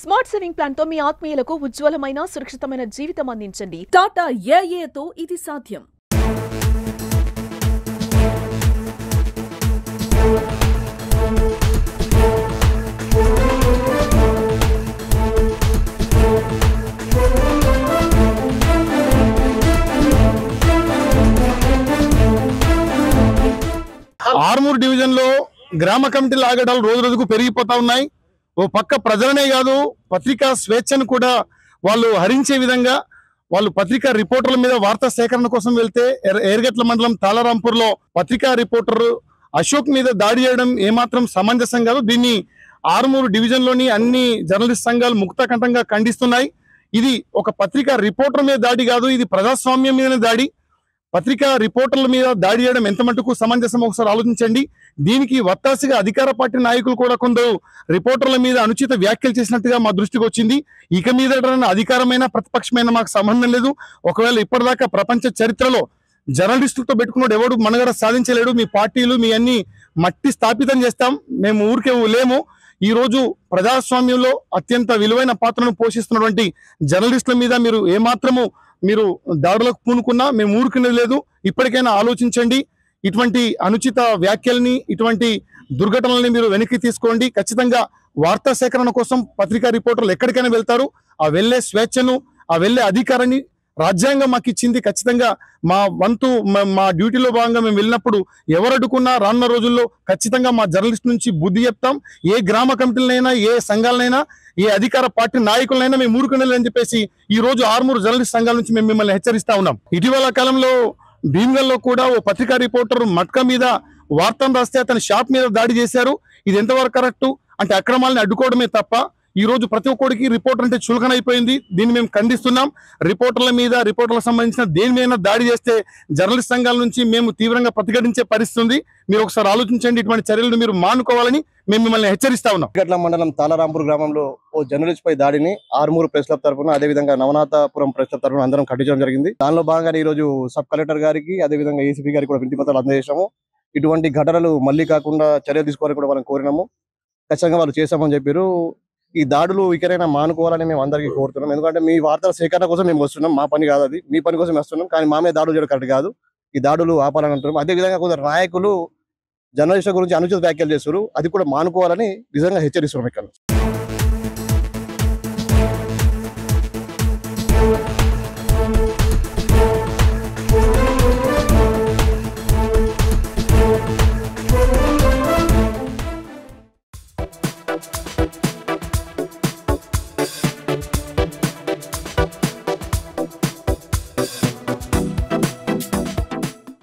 Smart saving plan తో మీ ఆత్మీయులకు ఉజ్వలమైన సురక్షితమైన జీవితం అందించండి. టాటా ఏఏతో ఇది సాధ్యం. ఆర్మూర్ డివిజన్ లో గ్రామ కమిటీల ఆగడాలు రోజు రోజుకు పెరిగిపోతా ఉన్నాయి. ఓ పక్క ప్రజలనే కాదు పత్రికా స్వేచ్ఛను కూడా వాళ్ళు హరించే విధంగా వాళ్ళు పత్రికా రిపోర్టర్ల మీద వార్తా సేకరణ కోసం వెళ్తే ఎర్గట్ల మండలం తాళరాంపూర్ లో పత్రికా రిపోర్టర్ అశోక్ మీద దాడి చేయడం ఏమాత్రం సమంజసం కాదు. దీన్ని ఆర్మూర్ డివిజన్ లోని అన్ని జర్నలిస్ట్ సంఘాలు ముక్తకంఠంగా ఖండిస్తున్నాయి. ఇది ఒక పత్రికా రిపోర్టర్ మీద దాడి కాదు, ఇది ప్రజాస్వామ్యం మీదనే దాడి. పత్రికా రిపోర్టర్ల మీద దాడి చేయడం ఎంత మటుకు సమంజసం ఒకసారి ఆలోచించండి. దీనికి వత్తాసిగా అధికార పార్టీ నాయకులు కూడా కొందరు రిపోర్టర్ల మీద అనుచిత వ్యాఖ్యలు చేసినట్టుగా మా దృష్టికి వచ్చింది. ఇక మీద అధికారమైన ప్రతిపక్షమైన మాకు సంబంధం లేదు. ఒకవేళ ఇప్పటిదాకా ప్రపంచ చరిత్రలో జర్నలిస్టులతో పెట్టుకున్నాడు ఎవడు మనగడ సాధించలేడు. మీ పార్టీలు మీ అన్ని మట్టి స్థాపితం చేస్తాం, మేము ఊరికే లేము. ఈ రోజు ప్రజాస్వామ్యంలో అత్యంత విలువైన పాత్రను పోషిస్తున్నటువంటి జర్నలిస్టుల మీద మీరు ఏమాత్రము మీరు దాడులకు పూనుకున్నా మేము ఊరుకునేది లేదు. ఇప్పటికైనా ఆలోచించండి. ఇటువంటి అనుచిత వ్యాఖ్యల్ని ఇటువంటి దుర్ఘటనల్ని మీరు వెనక్కి తీసుకోండి. ఖచ్చితంగా వార్తా సేకరణ కోసం పత్రికా రిపోర్టర్లు ఎక్కడికైనా వెళ్తారు. ఆ వెళ్లే స్వేచ్ఛను ఆ వెళ్లే అధికారాన్ని రాజ్యాంగం మాకు ఇచ్చింది. ఖచ్చితంగా మా వంతు మా డ్యూటీలో భాగంగా మేము వెళ్ళినప్పుడు ఎవరు అడ్డుకున్నా రానున్న రోజుల్లో ఖచ్చితంగా మా జర్నలిస్ట్ నుంచి బుద్ధి చెప్తాం. ఏ గ్రామ కమిటీలనైనా ఏ సంఘాలనైనా ఏ అధికార పార్టీ నాయకులనైనా మేము ఊరుకునేదని చెప్పేసి ఈ రోజు ఆర్మూరు జర్నలిస్ట్ సంఘాల నుంచి మేము మిమ్మల్ని హెచ్చరిస్తా ఉన్నాం. ఇటీవల కాలంలో భీమ్గల్లో కూడా ఓ పత్రికా రిపోర్టర్ మట్కా మీద వార్తను రాస్తే అతని షాప్ మీద దాడి చేశారు. ఇది ఎంతవరకు కరెక్టు? అంటే అక్రమాలని అడ్డుకోవడమే తప్ప ఈ రోజు ప్రతి ఒక్కడికి రిపోర్టర్ అంటే చులకన అయిపోయింది. దీన్ని మేము ఖండిస్తున్నాం. రిపోర్టర్ల మీద రిపోర్టర్లకు సంబంధించిన దేని మీద దాడి చేస్తే జర్నలిస్ట్ సంఘాల నుంచి మేము తీవ్రంగా ప్రతిఘటించే పరిస్థితి ఉంది. మీరు ఒకసారి ఆలోచించండి. ఇటువంటి చర్యలను మీరు మానుకోవాలని మేము మిమ్మల్ని హెచ్చరిస్తా ఉన్నాం. ఎర్గట్ల మండలం తాళరాంపూర్ గ్రామంలో ఓ జర్నలిస్ట్ పై దాడిని ఆర్మూరు ప్రెస్ క్లబ్ తరఫున అదేవిధంగా నవనాథపురం ప్రెస్ క్లబ్ తరఫున అందరం ఖండించడం జరిగింది. దానిలో భాగంగా ఈ రోజు సబ్ కలెక్టర్ గారికి అదేవిధంగా ఏసీపీ గారికి కూడా వినతి పత్రాలు అందజేసాము. ఇటువంటి ఘటనలు మళ్ళీ కాకుండా చర్యలు తీసుకోవాలని కూడా మనం కోరినాము. ఖచ్చితంగా వాళ్ళు చేస్తామని చెప్పారు. ఈ దాడులు ఇకరైనా మానుకోవాలని మేము అందరికీ కోరుతున్నాం. ఎందుకంటే మీ వార్తల సేకరణ కోసం మేము వస్తున్నాం, మా పని కాదు అది, మీ పని కోసం వస్తున్నాం. కానీ మా మీద దాడులు చేయడం కరెక్ట్ కాదు. ఈ దాడులు ఆపాలని అంటున్నాం. అదేవిధంగా కొందరు నాయకులు జర్నలిస్టుల గురించి అనుచిత వ్యాఖ్యలు చేస్తారు, అది కూడా మానుకోవాలని నిజంగా హెచ్చరిస్తున్నాం ఇక్కడ.